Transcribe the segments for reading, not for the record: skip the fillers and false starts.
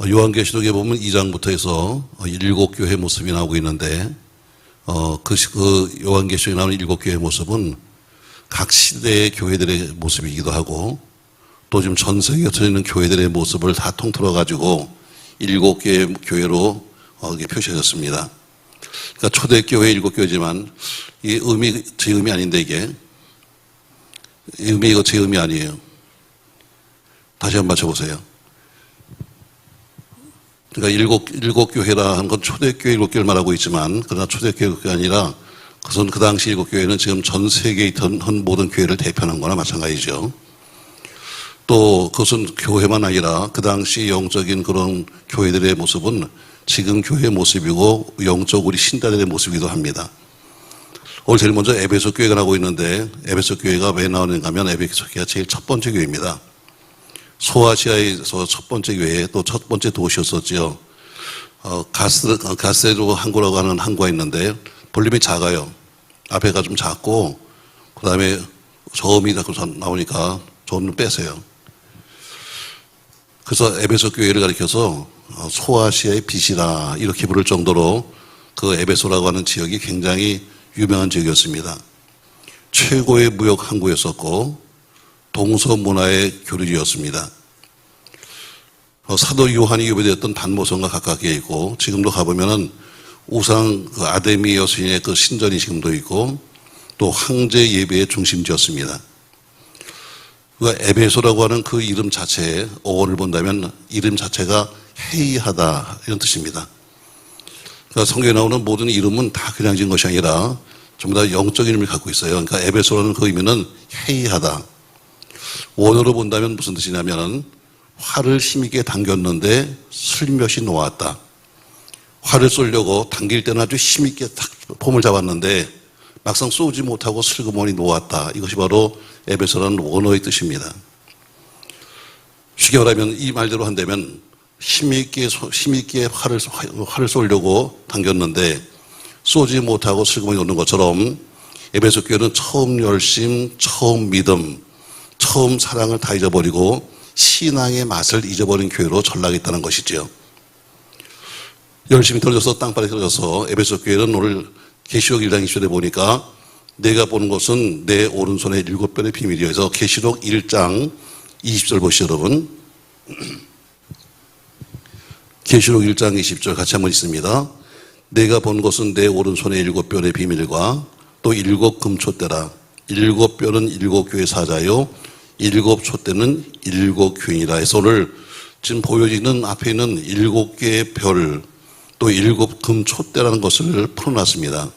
요한계시록에 보면 2장부터 해서 7교회 모습이 나오고 있는데, 그 요한계시록에 나오는 7교회 모습은 각 시대의 교회들의 모습이기도 하고, 또 지금 전 세계에 흩어져 있는 교회들의 모습을 다 통틀어 가지고 7개의 교회로 표시해졌습니다. 그러니까 초대교회 7교회지만 이 의미, 제 의미 아닌데 이게 이거 제 의미 아니에요. 다시 한번 맞춰보세요. 그러니까 일곱 교회라 하는 건 초대교회 7교회를 말하고 있지만, 그러나 초대교회가 아니라 그것은 그 당시 7교회는 지금 전 세계에 있던 모든 교회를 대표하는 거나 마찬가지죠. 또 그것은 교회만 아니라 그 당시 영적인 그런 교회들의 모습은 지금 교회의 모습이고 영적 우리 신자들의 모습이기도 합니다. 오늘 제일 먼저 에베소 교회가 나오고 있는데, 에베소 교회가 왜 나오는가 하면 에베소 교회가 제일 첫 번째 교회입니다. 소아시아에서 첫 번째 교회, 또 첫 번째 도시였었죠. 가스레로 항구라고 하는 항구가 있는데 볼륨이 작아요. 앞에가 좀 작고, 그 다음에 저음이 자꾸 나오니까 저음을 빼세요. 그래서 에베소 교회를 가리켜서 소아시아의 빛이라 이렇게 부를 정도로 그 에베소라고 하는 지역이 굉장히 유명한 지역이었습니다. 최고의 무역 항구였었고 동서 문화의 교류지였습니다. 사도 요한이 예배되었던 단모성과 가깝게 있고, 지금도 가보면은 우상 그 아데미 여신의 그 신전이 지금도 있고, 또 황제 예배의 중심지였습니다. 그 에베소라고 하는 그 이름 자체의 어원을 본다면 이름 자체가 해이하다 이런 뜻입니다. 그러니까 성경에 나오는 모든 이름은 다 그냥 지은 것이 아니라 전부 다 영적인 의미를 갖고 있어요. 그러니까 에베소라는 그 의미는 해이하다. 원어로 본다면 무슨 뜻이냐면은 활을 힘있게 당겼는데 슬며시 놓았다. 활을 쏘려고 당길 때는 아주 힘있게 탁 폼을 잡았는데 막상 쏘지 못하고 슬그머니 놓았다. 이것이 바로 에베소라는 원어의 뜻입니다. 쉽게 말하면 이 말대로 한다면 힘있게 활을 쏘려고 당겼는데 쏘지 못하고 슬그머니 놓는 것처럼 에베소 교회는 처음 열심, 처음 믿음, 처음 사랑을 다 잊어버리고 신앙의 맛을 잊어버린 교회로 전락했다는 것이죠. 열심히 떨어져서 땅바닥에 떨어져서 에베소 교회는 오늘 계시록 1장 20절에 보니까 내가 보는 것은 내 오른손의 7별의 비밀이여 해서 계시록 1장 20절 보시죠, 여러분. 계시록 1장 20절 같이 한번 읽습니다. 내가 본 것은 내 오른손의 7별의 비밀과 또 7 금촛대라. 7별은 7교회 사자요 7 촛대는 7 교인이라 해서 오늘 지금 보여지는 앞에 있는 7개의 별, 또 7 금촛대라는 것을 풀어놨습니다.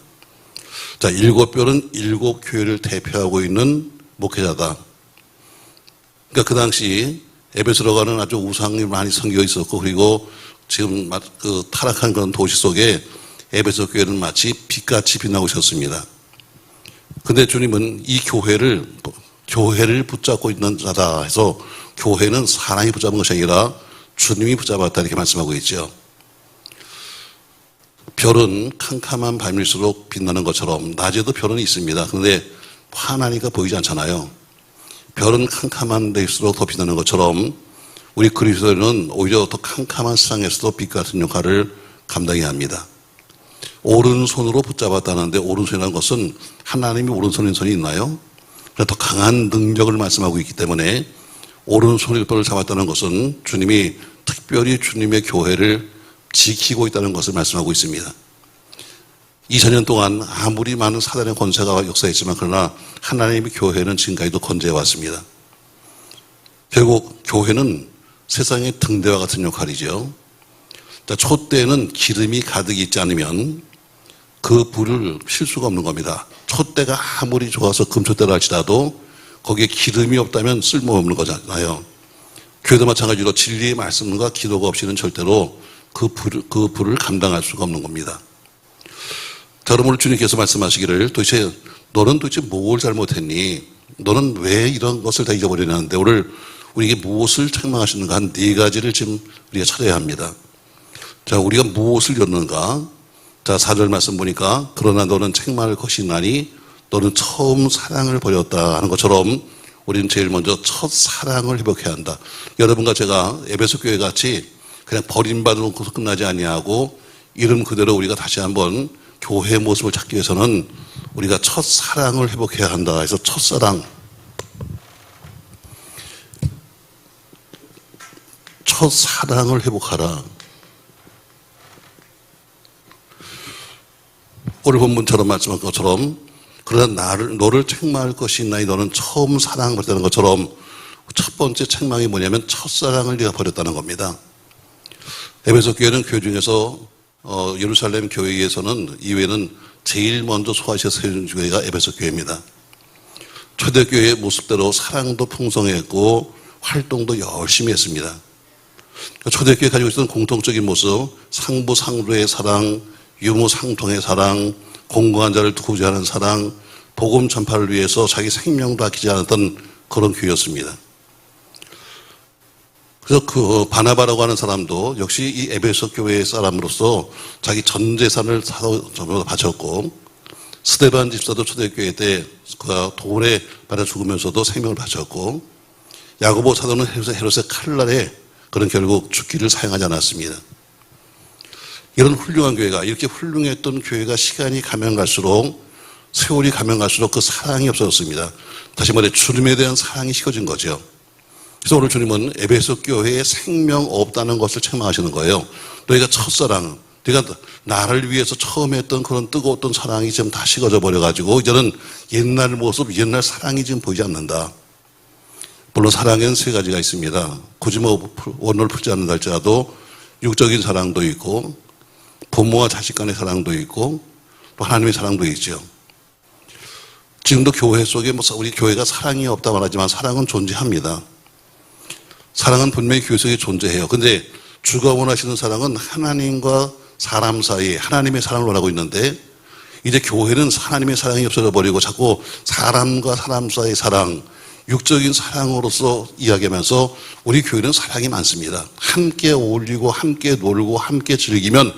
자, 7별은 7 교회를 대표하고 있는 목회자다. 그러니까 그 당시 에베소라고 하는 아주 우상이 많이 섬겨 있었고, 그리고 지금 그 타락한 그런 도시 속에 에베소 교회는 마치 빛같이 빛나고 있었습니다. 근데 주님은 이 교회를 붙잡고 있는 자다 해서 교회는 사람이 붙잡은 것이 아니라 주님이 붙잡았다 이렇게 말씀하고 있죠. 별은 캄캄한 밤일수록 빛나는 것처럼 낮에도 별은 있습니다. 그런데 환하니까 보이지 않잖아요. 별은 캄캄한 데일수록 더 빛나는 것처럼 우리 그리스도인은 오히려 더 캄캄한 세상에서도 빛 같은 역할을 감당해야 합니다. 오른손으로 붙잡았다는데 오른손이라는 것은 하나님이 오른손인 손이 있나요? 더 강한 능력을 말씀하고 있기 때문에 오른손을 잡았다는 것은 주님이 특별히 주님의 교회를 지키고 있다는 것을 말씀하고 있습니다. 2000년 동안 아무리 많은 사단의 권세가 역사했지만 그러나 하나님의 교회는 지금까지도 건재해 왔습니다. 결국 교회는 세상의 등대와 같은 역할이죠. 촛대에는 기름이 가득 있지 않으면 그 불을 필 수가 없는 겁니다. 촛대가 아무리 좋아서 금촛대라 할지라도 거기에 기름이 없다면 쓸모없는 거잖아요. 교회도 마찬가지로 진리의 말씀과 기도가 없이는 절대로 그 불을 감당할 수가 없는 겁니다. 자, 그럼 오늘 주님께서 말씀하시기를 너는 도대체 뭘 잘못했니? 너는 왜 이런 것을 다 잊어버리냐는데 오늘 우리에게 무엇을 책망하시는가 한 4가지를 지금 우리가 찾아야 합니다. 자, 우리가 무엇을 잃었는가? 자, 4절 말씀 보니까 그러나 너는 책망할 것이 나니 너는 처음 사랑을 버렸다 하는 것처럼 우리는 제일 먼저 첫 사랑을 회복해야 한다. 여러분과 제가 에베소 교회 같이 그냥 버림받아 놓고서 끝나지 아니하고 이름 그대로 우리가 다시 한번 교회의 모습을 찾기 위해서는 우리가 첫사랑을 회복해야 한다. 그래서 첫사랑을 회복하라. 오늘 본문처럼 말씀한 것처럼 그러나 너를 책망할 것이 있나니 너는 처음 사랑받았다는 것처럼 첫 번째 책망이 뭐냐면 첫사랑을 네가 버렸다는 겁니다. 에베소 교회는 교회 중에서 예루살렘 교회에서는 이외에는 제일 먼저 소아시아 세운 교회가 에베소 교회입니다. 초대교회의 모습대로 사랑도 풍성했고 활동도 열심히 했습니다. 초대교회 가지고 있었던 공통적인 모습, 상부상조의 사랑, 유무상통의 사랑, 공고한 자를 구제하는 사랑, 복음 전파를 위해서 자기 생명도 아끼지 않았던 그런 교회였습니다. 그래서 그 바나바라고 하는 사람도 역시 이 에베소 교회의 사람으로서 자기 전 재산을 전부 바쳤고, 스데반 집사도 초대교회 때 그가 돌에 받아 죽으면서도 생명을 바쳤고, 야고보 사도는 헤롯의 칼날에 그런 결국 죽기를 사용하지 않았습니다. 이런 훌륭한 교회가, 이렇게 훌륭했던 교회가 시간이 가면 갈수록, 세월이 가면 갈수록 그 사랑이 없어졌습니다. 다시 말해 주님에 대한 사랑이 식어진 거죠. 그래서 오늘 주님은 에베소 교회에 생명 없다는 것을 책망하시는 거예요. 너희가 첫사랑, 네가 나를 위해서 처음 했던 그런 뜨거웠던 사랑이 지금 다 식어져 버려가지고 이제는 옛날 모습, 옛날 사랑이 지금 보이지 않는다. 물론 사랑에는 세 가지가 있습니다. 굳이 원어를 풀지 않는다 할지라도 육적인 사랑도 있고, 부모와 자식 간의 사랑도 있고, 또 하나님의 사랑도 있죠. 지금도 교회 속에 우리 교회가 사랑이 없다 말하지만 사랑은 존재합니다. 사랑은 분명히 교회 속에 존재해요. 근데 주가 원하시는 사랑은 하나님과 사람 사이에 하나님의 사랑을 원하고 있는데, 이제 교회는 하나님의 사랑이 없어져 버리고 자꾸 사람과 사람 사이의 사랑, 육적인 사랑으로서 이야기하면서 우리 교회는 사랑이 많습니다. 함께 어울리고 함께 놀고 함께 즐기면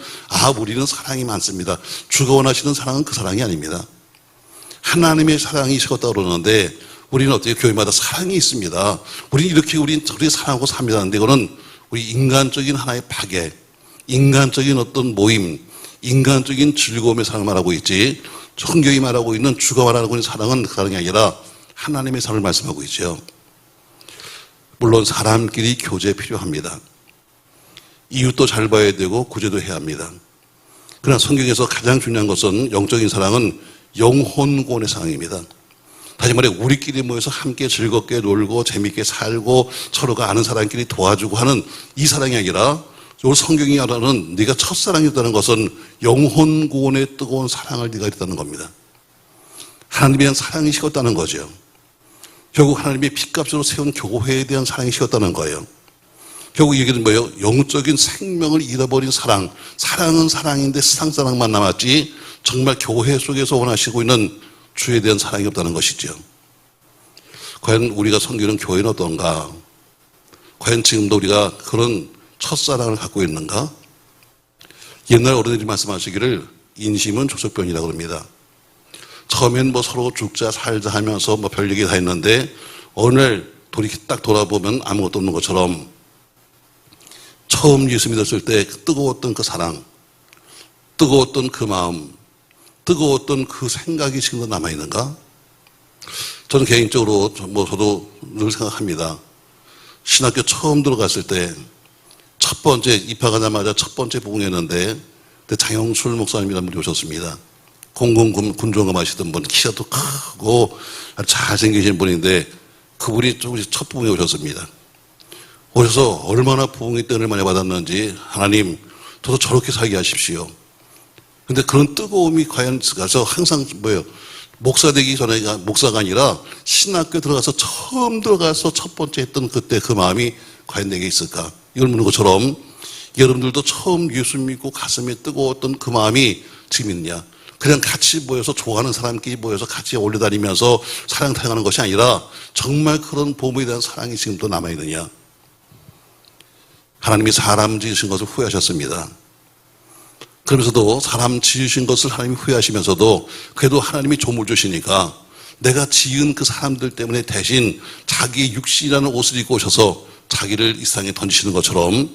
우리는 사랑이 많습니다. 주가 원하시는 사랑은 그 사랑이 아닙니다. 하나님의 사랑이 식었다고 그러는데 우리는 어떻게 교회마다 사랑이 있습니다. 우리는 이렇게 우리 사랑하고 삽니다. 근데 이거는 우리 인간적인 하나의 파괴, 인간적인 어떤 모임, 인간적인 즐거움의 사랑을 말하고 있지, 성경이 말하고 있는 주가 말하고 있는 사랑은 그 사랑이 아니라 하나님의 사랑을 말씀하고 있죠. 물론 사람끼리 교제 필요합니다. 이웃도 잘 봐야 되고 구제도 해야 합니다. 그러나 성경에서 가장 중요한 것은 영적인 사랑은 영혼구원의 사랑입니다. 다시 말해 우리끼리 모여서 함께 즐겁게 놀고 재밌게 살고 서로가 아는 사람끼리 도와주고 하는 이 사랑이 아니라, 오늘 성경이 말하는 네가 첫사랑이었다는 것은 영혼구원의 뜨거운 사랑을 네가 했다는 겁니다. 하나님에 대한 사랑이 식었다는 거죠. 결국 하나님의 핏값으로 세운 교회에 대한 사랑이 식었다는 거예요. 결국 이게 뭐예요? 영적인 생명을 잃어버린 사랑. 사랑은 사랑인데 세상 사랑만 남았지 정말 교회 속에서 원하시고 있는 주에 대한 사랑이 없다는 것이죠. 과연 우리가 섬기는 교회는 어떤가? 과연 지금도 우리가 그런 첫사랑을 갖고 있는가? 옛날 어른들이 말씀하시기를 인심은 조석변이라고 합니다. 처음엔 서로 죽자 살자 하면서 별얘기 다 했는데 어느 날 딱 돌아보면 아무것도 없는 것처럼 처음 예수 믿었을 때 뜨거웠던 그 사랑, 뜨거웠던 그 마음, 뜨거웠던 그 생각이 지금도 남아있는가? 저는 개인적으로 저도 늘 생각합니다. 신학교 처음 들어갔을 때 첫 번째 입학하자마자 첫 번째 부흥회였는데 그때 장영술 목사님이라는 분이 오셨습니다. 군종검 하시던 분, 키가 또 크고 잘생기신 분인데 그분이 첫 부흥회 오셨습니다. 오셔서 얼마나 부흥의 때를 많이 받았는지, 하나님 저도 저렇게 살게 하십시오. 근데 그런 뜨거움이 과연 가서 항상 목사 되기 전에 목사가 아니라 신학교 들어가서 처음 들어가서 첫 번째 했던 그때 그 마음이 과연 내게 있을까? 이걸 묻는 것처럼 여러분들도 처음 예수 믿고 가슴에 뜨거웠던 그 마음이 지금 있냐? 그냥 같이 모여서 좋아하는 사람끼리 모여서 같이 올려다니면서 사랑 타령하는 것이 아니라 정말 그런 복음에 대한 사랑이 지금도 남아있느냐? 하나님이 사람 지으신 것을 후회하셨습니다. 그러면서도 사람 지으신 것을 하나님이 후회하시면서도 그래도 하나님이 조물 주시니까 내가 지은 그 사람들 때문에 대신 자기의 육신이라는 옷을 입고 오셔서 자기를 이 세상에 던지시는 것처럼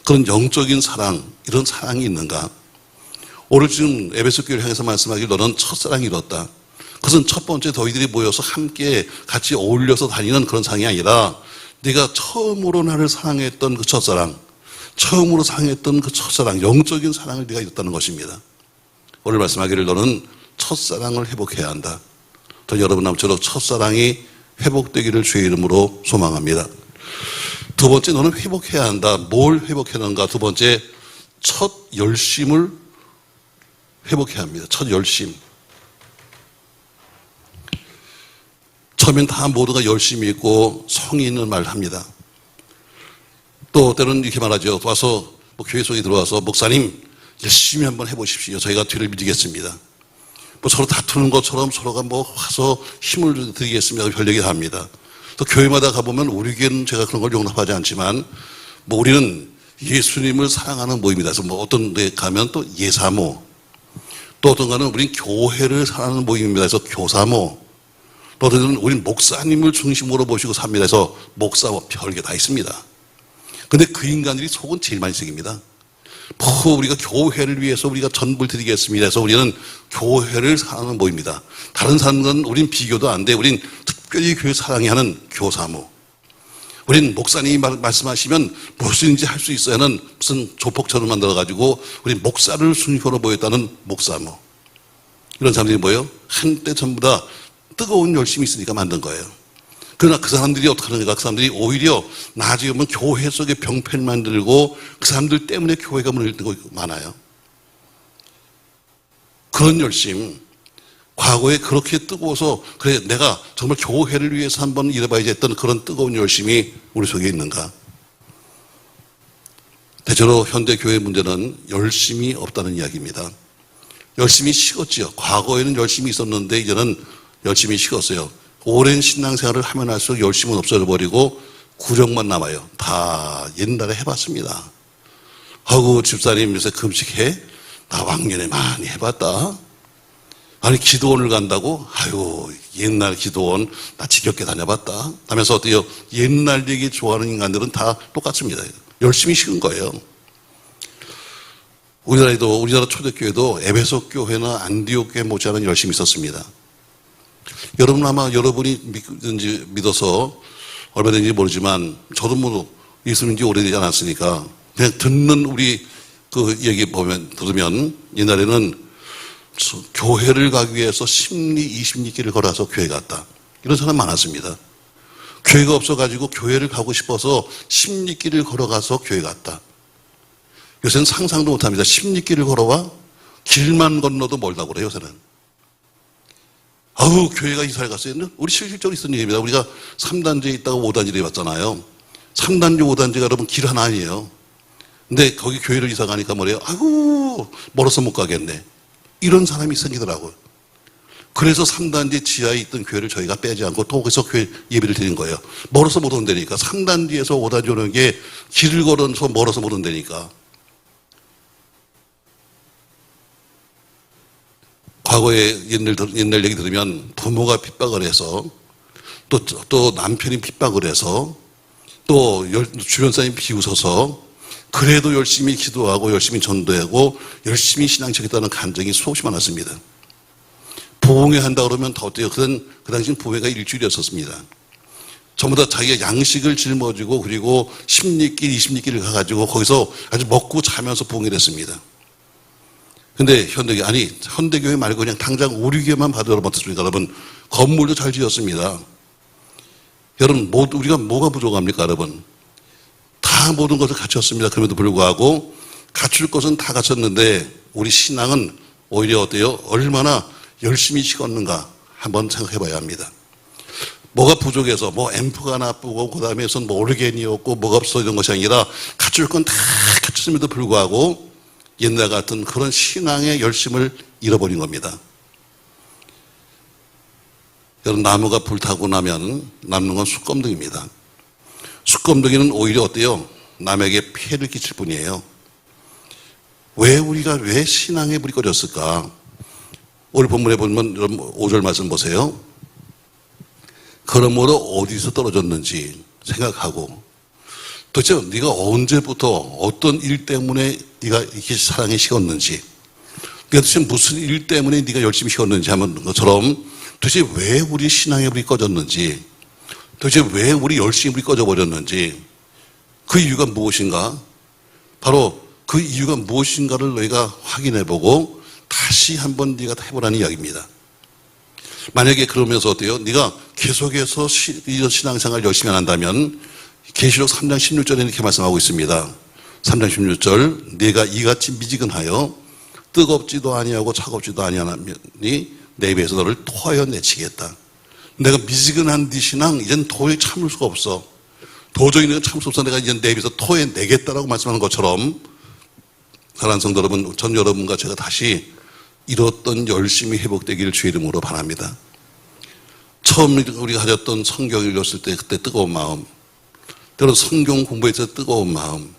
그런 영적인 사랑, 이런 사랑이 있는가? 오늘 지금 에베소 교회를 향해서 말씀하길 너는 첫사랑이 이뤘다. 그것은 첫 번째 너희들이 모여서 함께 같이 어울려서 다니는 그런 사랑이 아니라 네가 처음으로 나를 사랑했던 그 첫사랑, 처음으로 사랑했던 그 첫사랑, 영적인 사랑을 네가 이뤘다는 것입니다. 오늘 말씀하기를 너는 첫사랑을 회복해야 한다. 또 여러분 남처럼 첫사랑이 회복되기를 주의 이름으로 소망합니다. 두 번째, 너는 회복해야 한다. 뭘 회복하는가? 두 번째, 첫 열심을 회복해야 합니다. 첫 열심. 처음엔 다 모두가 열심히 있고 성의 있는 말을 합니다. 또 때로는 이렇게 말하죠. 와서 교회 속에 들어와서 목사님 열심히 한번 해보십시오. 저희가 뒤를 밀겠습니다. 서로 다투는 것처럼 서로가 와서 힘을 드리겠습니다. 별 얘기 합니다. 또 교회마다 가보면 우리 교회는 제가 그런 걸 용납하지 않지만 우리는 예수님을 사랑하는 모임이다. 그래서 어떤 데 가면 또 예사모, 또 어떤 가는 우린 교회를 사랑하는 모임입니다. 그래서 교사모, 또 어떤 데는 우린 목사님을 중심으로 모시고 삽니다. 그래서 목사모, 별게 다 있습니다. 근데 그 인간들이 속은 제일 많이 생깁니다. 우리가 교회를 위해서 우리가 전부를 드리겠습니다. 그래서 우리는 교회를 사랑하는 모임입니다. 다른 사람들은 우린 비교도 안 돼. 우린 특별히 교회 사랑이 하는 교사모. 우린 목사님이 말씀하시면 무엇인지 할 수 있어야 하는 무슨 조폭처럼 만들어가지고 우린 목사를 중심으로 모였다는 목사모. 이런 사람들이 뭐예요? 한때 전부 다 뜨거운 열심이 있으니까 만든 거예요. 그러나 그 사람들이 어떻게 하는가? 그 사람들이 오히려 나중에 보면 교회 속에 병폐를 만들고 그 사람들 때문에 교회가 문을 열고 많아요. 그런 열심, 과거에 그렇게 뜨거워서 그래 내가 정말 교회를 위해서 한번 일해봐야지 했던 그런 뜨거운 열심이 우리 속에 있는가? 대체로 현대 교회 문제는 열심이 없다는 이야기입니다. 열심이 식었지요. 과거에는 열심이 있었는데 이제는 열심이 식었어요. 오랜 신앙생활을 하면 할수록 열심은 없어져 버리고 구력만 남아요. 다 옛날에 해봤습니다. 하고 집사님 요새 금식해? 나 왕년에 많이 해봤다. 아니 기도원을 간다고? 아유 옛날 기도원 나 지겹게 다녀봤다 하면서 어때요? 옛날 얘기 좋아하는 인간들은 다 똑같습니다. 열심히 식은 거예요. 우리나라 초대교회도 에베소 교회나 안디옥 교회 못지않은 열심히 있었습니다. 여러분 아마 여러분이 믿어서 얼마 된지 모르지만 저도 예수님 지 오래되지 않았으니까 그냥 듣는 우리 그 얘기 들으면 옛날에는 교회를 가기 위해서 10리, 20리길을 걸어서 교회 갔다. 이런 사람 많았습니다. 교회가 없어가지고 교회를 가고 싶어서 10리길을 걸어가서 교회 갔다. 요새는 상상도 못합니다. 10리길을 걸어와 길만 건너도 멀다고 그래요, 요새는. 교회가 이사를 갔어요. 우리 실질적으로 있었던 얘기입니다. 우리가 3단지에 있다가 5단지를 해봤잖아요. 3단지, 5단지가 여러분 길 하나 아니에요. 근데 거기 교회를 이사 가니까 뭐래요? 멀어서 못 가겠네. 이런 사람이 생기더라고요. 그래서 3단지 지하에 있던 교회를 저희가 빼지 않고 또 거기서 교회 예배를 드린 거예요. 멀어서 못 온다니까. 3단지에서 5단지 오는 게 길을 걸어서 멀어서 못 온다니까. 과거에 옛날 얘기 들으면 부모가 핍박을 해서 또 남편이 핍박을 해서 또 주변 사람이 비웃어서 그래도 열심히 기도하고 열심히 전도하고 열심히 신앙지켰다는 감정이 수없이 많았습니다. 부흥회 한다 그러면 더 어때요? 그 당시는 부흥회가 일주일이었었습니다. 전부 다 자기가 양식을 짊어지고 그리고 10리길, 20리길을 가가지고 거기서 아주 먹고 자면서 부흥회를 했습니다. 근데 현대교회 말고 그냥 당장 우리 교회만 봐도 여러분 어떻습니까? 여러분 건물도 잘 지었습니다. 여러분 우리가 뭐가 부족합니까? 여러분 다 모든 것을 갖췄습니다. 그럼에도 불구하고 갖출 것은 다 갖췄는데 우리 신앙은 오히려 어때요? 얼마나 열심히 식었는가 한번 생각해 봐야 합니다. 뭐가 부족해서 앰프가 나쁘고 그 다음에 오르겐이 없고 뭐가 없어 이런 것이 아니라 갖출 건 다 갖췄음에도 불구하고 옛날 같은 그런 신앙의 열심을 잃어버린 겁니다. 여러분 나무가 불타고 나면 남는 건 숯검둥이입니다. 숯검둥이는 오히려 어때요? 남에게 피해를 끼칠 뿐이에요. 왜 신앙에 불이 꺼졌을까? 오늘 본문에 보면 5절 말씀 보세요. 그러므로 어디서 떨어졌는지 생각하고 도대체 네가 언제부터 어떤 일 때문에 네가 이렇게 사랑이 식었는지, 네가 도대체 무슨 일 때문에 네가 열심히 식었는지 하는 것처럼 도대체 왜 우리 신앙의 불이 꺼졌는지, 도대체 왜 우리 열심히 불이 꺼져버렸는지, 그 이유가 무엇인가? 바로 그 이유가 무엇인가를 너희가 확인해보고 다시 한번 네가 해보라는 이야기입니다. 만약에 그러면서 어때요? 네가 계속해서 이런 신앙생활 열심히 안 한다면 계시록 3장 16절에 이렇게 말씀하고 있습니다. 3장 16절, 네가 이같이 미지근하여 뜨겁지도 아니하고 차갑지도 아니하니 내 입에서 너를 토하여 내치겠다. 내가 미지근한 네 신앙 이젠 도저히 참을 수가 없어. 도저히 내가 참을 수 없어. 내가 이제 내 입에서 토해내겠다라고 말씀하는 것처럼, 사랑하는 성도 여러분, 전 여러분과 제가 다시 잃었던 열심히 회복되기를 주의 이름으로 바랍니다. 처음 우리가 가졌던 성경을 읽었을 때 그때 뜨거운 마음, 때로 성경 공부에서 뜨거운 마음,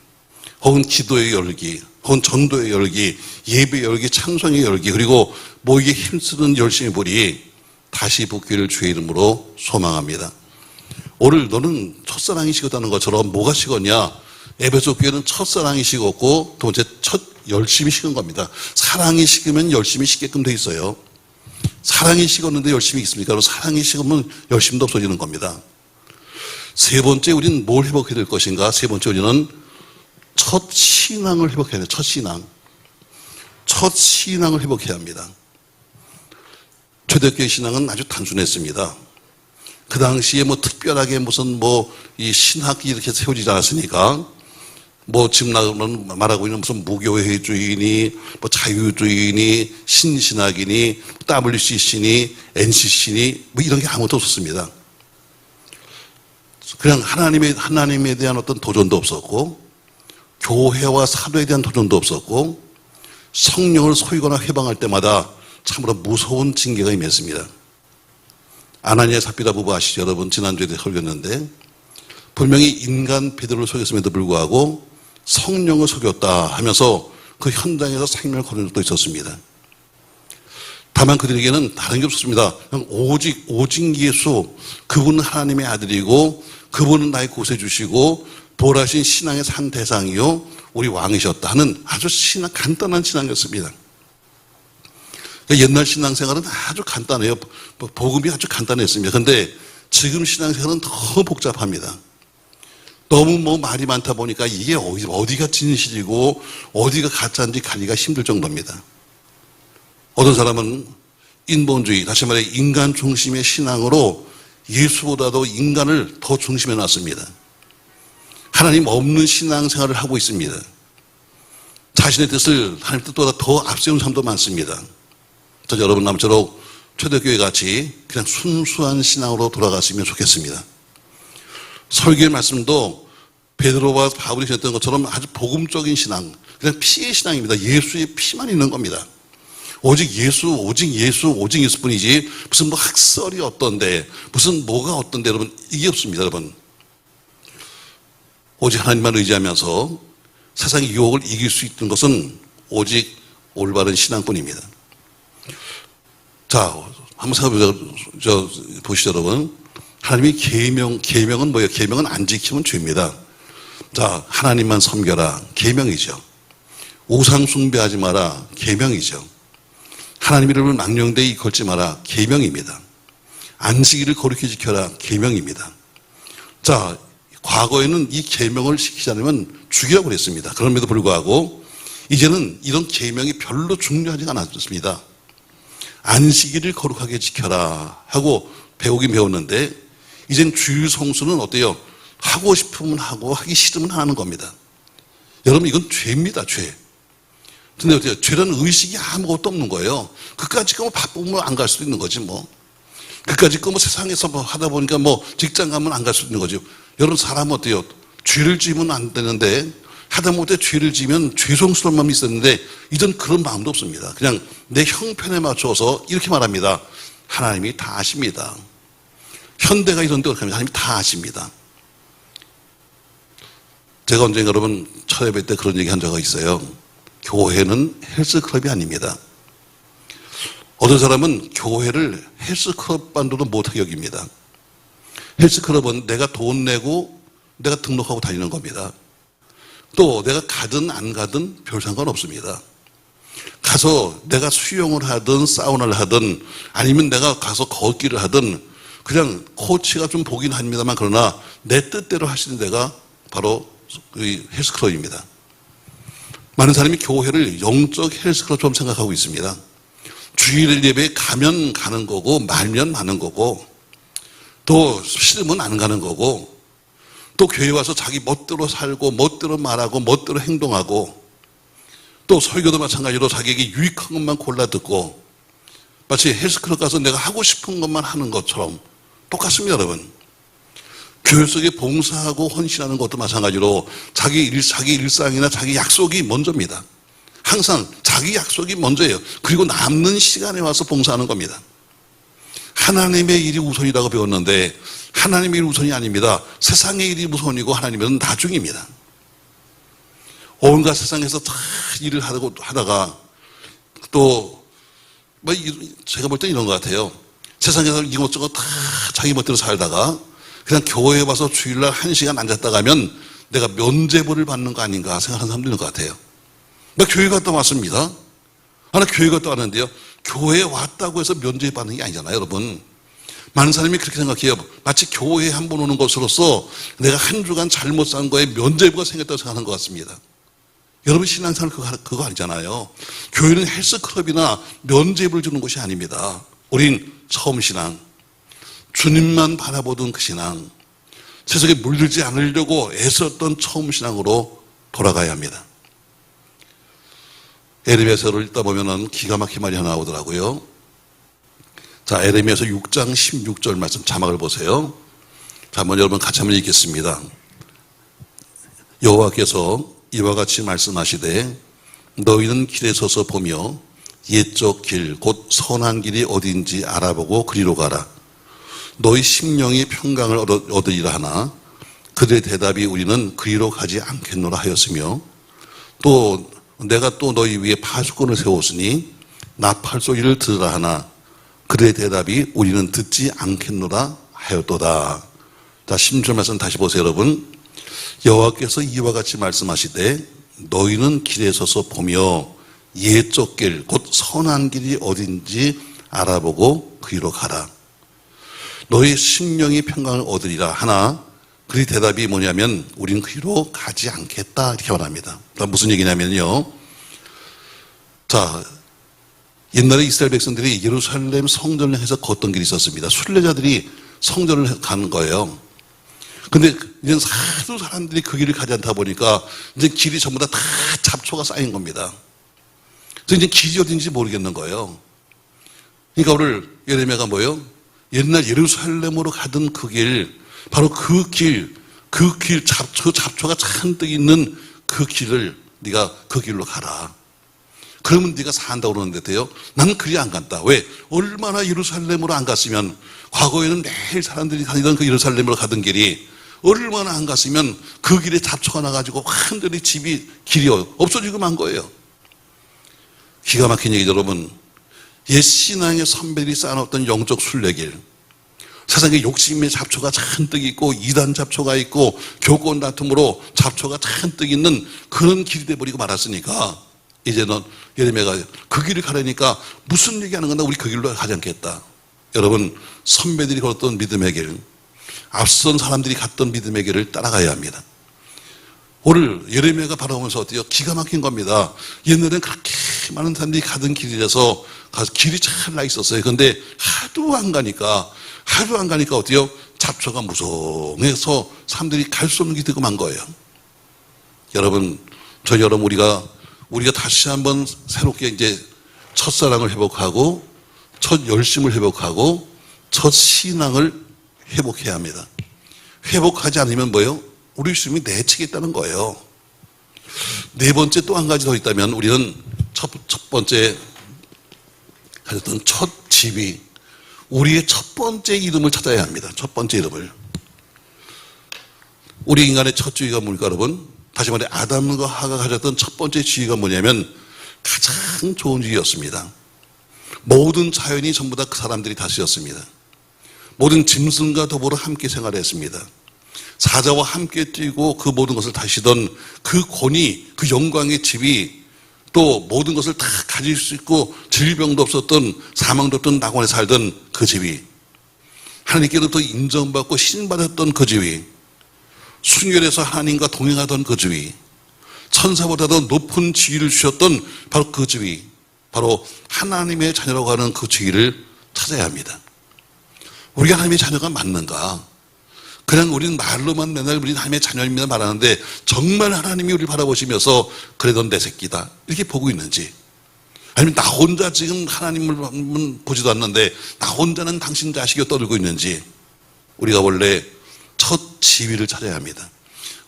혹은 기도의 열기, 혹은 전도의 열기, 예배의 열기, 찬송의 열기, 그리고 모이게 힘쓰는 열심의 불이 다시 붙기를 주의 이름으로 소망합니다. 오늘 너는 첫사랑이 식었다는 것처럼 뭐가 식었냐? 에베소 교회는 첫사랑이 식었고 두 번째 첫 열심히 식은 겁니다. 사랑이 식으면 열심히 식게끔 돼 있어요. 사랑이 식었는데 열심히 있습니까? 사랑이 식으면 열심도 없어지는 겁니다. 세 번째 우리는 뭘 회복해야 될 것인가? 세 번째 우리는 첫 신앙을 회복해야 돼요. 첫 신앙. 첫 신앙을 회복해야 합니다. 초대교회 신앙은 아주 단순했습니다. 그 당시에 뭐 특별하게 무슨 이 신학이 이렇게 세워지지 않았으니까 지금 말하고 있는 무슨 무교회주의니 자유주의니 신신학이니 WCC니 NCC니 이런 게 아무것도 없었습니다. 그냥 하나님에 대한 어떤 도전도 없었고, 교회와 사도에 대한 도전도 없었고, 성령을 소유거나 회방할 때마다 참으로 무서운 징계가 임했습니다. 아나니아 삽비라 부부 아시죠? 여러분 지난주에 설교했는데 분명히 인간 베드로를 속였음에도 불구하고 성령을 속였다 하면서 그 현장에서 생명을 거둔 적도 있었습니다. 다만 그들에게는 다른 게 없었습니다. 그냥 오직 예수, 그분은 하나님의 아들이고 그분은 나의 구세주시고 보라신 신앙의 산 대상이요 우리 왕이셨다 하는 아주 간단한 신앙이었습니다. 옛날 신앙생활은 아주 간단해요. 복음이 아주 간단했습니다. 그런데 지금 신앙생활은 더 복잡합니다. 너무 말이 많다 보니까 이게 어디가 진실이고 어디가 가짜인지 가리기가 힘들 정도입니다. 어떤 사람은 인본주의, 다시 말해 인간 중심의 신앙으로 예수보다도 인간을 더 중심에 놨습니다. 하나님 없는 신앙생활을 하고 있습니다. 자신의 뜻을 하나님 뜻보다 더 앞세운 사람도 많습니다. 여러분 남처럼 초대교회 같이 그냥 순수한 신앙으로 돌아갔으면 좋겠습니다. 설교의 말씀도 베드로와 바울이 했던 것처럼 아주 복음적인 신앙, 그냥 피의 신앙입니다. 예수의 피만 있는 겁니다. 오직 예수뿐이지 무슨 학설이 어떤데 무슨 뭐가 어떤데 여러분 이게 없습니다. 여러분 오직 하나님만 의지하면서 세상의 유혹을 이길 수 있는 것은 오직 올바른 신앙뿐입니다. 자, 한번 보시죠, 여러분. 하나님의 계명은 뭐예요? 계명은 안 지키면 죄입니다. 자, 하나님만 섬겨라. 계명이죠. 우상 숭배하지 마라. 계명이죠. 하나님 이름을 망령되이 걸지 마라. 계명입니다. 안식일을 거룩히 지켜라. 계명입니다. 자, 과거에는 이 계명을 지키지 않으면 죽이라고 그랬습니다. 그럼에도 불구하고 이제는 이런 계명이 별로 중요하지가 않았습니다. 안식일을 거룩하게 지켜라 하고 배우긴 배웠는데 이젠 주일 성수는 어때요? 하고 싶으면 하고 하기 싫으면 하는 겁니다. 여러분 이건 죄입니다. 죄. 근데 어때요? 죄라는 의식이 아무것도 없는 거예요. 그까짓 거 바쁘면 안 갈 수도 있는 거지 뭐. 그까짓 거 세상에서 하다 보니까 직장 가면 안 갈 수도 있는 거죠. 여러분 사람은 어때요? 죄를 지으면 안 되는데 하다못해 죄를 지으면 죄송스러운 마음이 있었는데 이전 그런 마음도 없습니다. 그냥 내 형편에 맞춰서 이렇게 말합니다. 하나님이 다 아십니다. 현대가 이런 데 그렇게 합니다. 하나님이 다 아십니다. 제가 언젠가 여러분 첫 예배 때 그런 얘기 한 적이 있어요. 교회는 헬스클럽이 아닙니다. 어떤 사람은 교회를 헬스클럽 반도도 못하게 여깁니다. 헬스클럽은 내가 돈 내고 내가 등록하고 다니는 겁니다. 또 내가 가든 안 가든 별 상관없습니다. 가서 내가 수영을 하든 사우나를 하든 아니면 내가 가서 걷기를 하든 그냥 코치가 좀 보긴 합니다만 그러나 내 뜻대로 하시는 데가 바로 헬스클럽입니다. 많은 사람이 교회를 영적 헬스클럽처럼 생각하고 있습니다. 주일 예배에 가면 가는 거고 말면 마는 거고 또 싫으면 안 가는 거고 또 교회 와서 자기 멋대로 살고 멋대로 말하고 멋대로 행동하고 또 설교도 마찬가지로 자기에게 유익한 것만 골라 듣고 마치 헬스클럽 가서 내가 하고 싶은 것만 하는 것처럼 똑같습니다, 여러분. 교회 속에 봉사하고 헌신하는 것도 마찬가지로 자기 일상이나 자기 약속이 먼저입니다. 항상 자기 약속이 먼저예요. 그리고 남는 시간에 와서 봉사하는 겁니다. 하나님의 일이 우선이라고 배웠는데 하나님의 일이 우선이 아닙니다. 세상의 일이 우선이고 하나님은 나중입니다. 온갖 세상에서 다 일을 하다가 또 제가 볼 때 이런 것 같아요. 세상에서 이것저것 다 자기 멋대로 살다가 그냥 교회에 와서 주일날 1시간 앉았다 가면 내가 면죄부를 받는 거 아닌가 생각하는 사람도 있는 것 같아요. 나 교회 갔다 왔습니다. 나 교회 갔다 왔는데요. 교회에 왔다고 해서 면죄 받는 게 아니잖아요, 여러분. 많은 사람이 그렇게 생각해요. 마치 교회에 한 번 오는 것으로서 내가 한 주간 잘못 산 거에 면죄부가 생겼다고 생각하는 것 같습니다. 여러분 신앙생활 그거 아니잖아요. 교회는 헬스클럽이나 면죄부를 주는 것이 아닙니다. 우린 처음 신앙, 주님만 바라보던 그 신앙, 세상에 물들지 않으려고 애썼던 처음 신앙으로 돌아가야 합니다. 에레미야서를 읽다 보면은 기가 막힌 말이 하나 나오더라고요. 자, 에레미야서 6장 16절 말씀 자막을 보세요. 자, 한번 여러분 같이 한번 읽겠습니다. 여호와께서 이와 같이 말씀하시되 너희는 길에 서서 보며 옛적 길 곧 선한 길이 어딘지 알아보고 그리로 가라. 너희 심령이 평강을 얻으리라 하나 그들의 대답이 우리는 그리로 가지 않겠노라 하였으며 또 내가 또 너희 위에 파수꾼을 세웠으니 나팔 소리를 들으라 하나 그들의 대답이 우리는 듣지 않겠노라 하였도다. 자, 16절 말씀 다시 보세요, 여러분. 여호와께서 이와 같이 말씀하시되 너희는 길에 서서 보며 옛적 길 곧 선한 길이 어딘지 알아보고 그리로 가라. 너희 심령이 평강을 얻으리라 하나 그의 대답이 뭐냐면 우린 그리로 가지 않겠다 이렇게 말합니다. 무슨 얘기냐면요. 자, 옛날에 이스라엘 백성들이 예루살렘 성전을 향해서 걷던 길이 있었습니다. 순례자들이 성전을 가는 거예요. 근데 이제 하도 사람들이 그 길을 가지 않다 보니까 이제 길이 전부 다 잡초가 쌓인 겁니다. 그래서 이제 길이 어딘지 모르겠는 거예요. 그러니까 오늘 예레미야가 뭐예요? 옛날 예루살렘으로 가던 그 길, 바로 그 길, 잡초가 잔뜩 있는 그 길을 네가 그 길로 가라. 그러면 네가 산다고 그러는데 돼요? 나는 그리 안 간다. 왜? 얼마나 예루살렘으로 안 갔으면 과거에는 매일 사람들이 다니던 그 예루살렘으로 가던 길이 얼마나 안 갔으면 그 길에 잡초가 나가지고 완전히 길이 없어지고 만 거예요. 기가 막힌 얘기죠, 여러분. 옛 신앙의 선배들이 쌓아놓던 영적 순례길, 세상에 욕심의 잡초가 잔뜩 있고 이단 잡초가 있고 교권 다툼으로 잡초가 잔뜩 있는 그런 길이 돼버리고 말았으니까 이제는 예레미야가 그 길을 가려니까 무슨 얘기하는 건데 우리 그 길로 가지 않겠다. 여러분, 선배들이 걸었던 믿음의 길, 앞선 사람들이 갔던 믿음의 길을 따라가야 합니다. 오늘 예레미야가 바라보면서 어때요? 기가 막힌 겁니다. 옛날에는 그렇게 많은 사람들이 가던 길이라서 길이 잘 나 있었어요. 그런데 하도 안 가니까 어때요? 잡초가 무성해서 사람들이 갈 수 없는 길이 되고 만 거예요. 여러분, 우리가 다시 한번 새롭게 이제 첫사랑을 회복하고 첫 열심을 회복하고 첫 신앙을 회복해야 합니다. 회복하지 않으면 뭐예요? 우리 주님이 내치게 있다는 거예요. 네 번째 또 한 가지 더 있다면 우리는 첫 번째 가졌던 첫 지위, 우리의 첫 번째 이름을 찾아야 합니다. 첫 번째 이름을. 우리 인간의 첫 지위가 뭡니까, 여러분? 다시 말해 아담과 하가 가졌던 첫 번째 지위가 뭐냐면 가장 좋은 지위였습니다. 모든 자연이 전부 다 그 사람들이 다스렸습니다. 모든 짐승과 더불어 함께 생활했습니다. 사자와 함께 뛰고 그 모든 것을 다시던 그 권위, 그 영광의 집이 또 모든 것을 다 가질 수 있고 질병도 없었던 사망도 없던 낙원에 살던 그 집이 하나님께로부터 인정받고 신받았던 그 집이 순결에서 하나님과 동행하던 그 집이 천사보다도 높은 지위를 주셨던 바로 그 집이 바로 하나님의 자녀라고 하는 그 지위를 찾아야 합니다. 우리가 하나님의 자녀가 맞는가? 그냥 우리는 말로만 맨날 우리는 하나님의 자녀입니다 말하는데 정말 하나님이 우리를 바라보시면서 그래 넌 내 새끼다 이렇게 보고 있는지, 아니면 나 혼자 지금 하나님을 보지도 않는데 나 혼자는 당신 자식이 떠들고 있는지, 우리가 원래 첫 지위를 찾아야 합니다.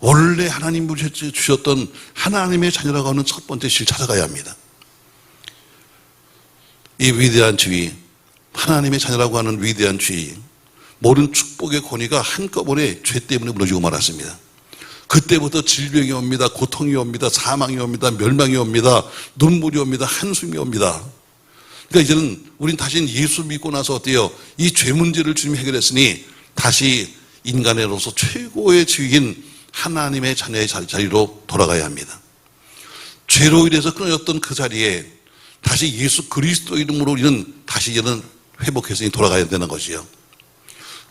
원래 하나님이 주셨던 하나님의 자녀라고 하는 첫 번째 지위를 찾아가야 합니다. 이 위대한 지위, 하나님의 자녀라고 하는 위대한 지위, 모든 축복의 권위가 한꺼번에 죄 때문에 무너지고 말았습니다. 그때부터 질병이 옵니다. 고통이 옵니다. 사망이 옵니다. 멸망이 옵니다. 눈물이 옵니다. 한숨이 옵니다. 그러니까 이제는 우린 다시 예수 믿고 나서 어때요? 이 죄 문제를 주님이 해결했으니 다시 인간으로서 최고의 지위인 하나님의 자녀의 자리로 돌아가야 합니다. 죄로 인해서 끊어졌던 그 자리에 다시 예수 그리스도 이름으로 우리는 다시 이제는 회복해서 돌아가야 되는 것이요.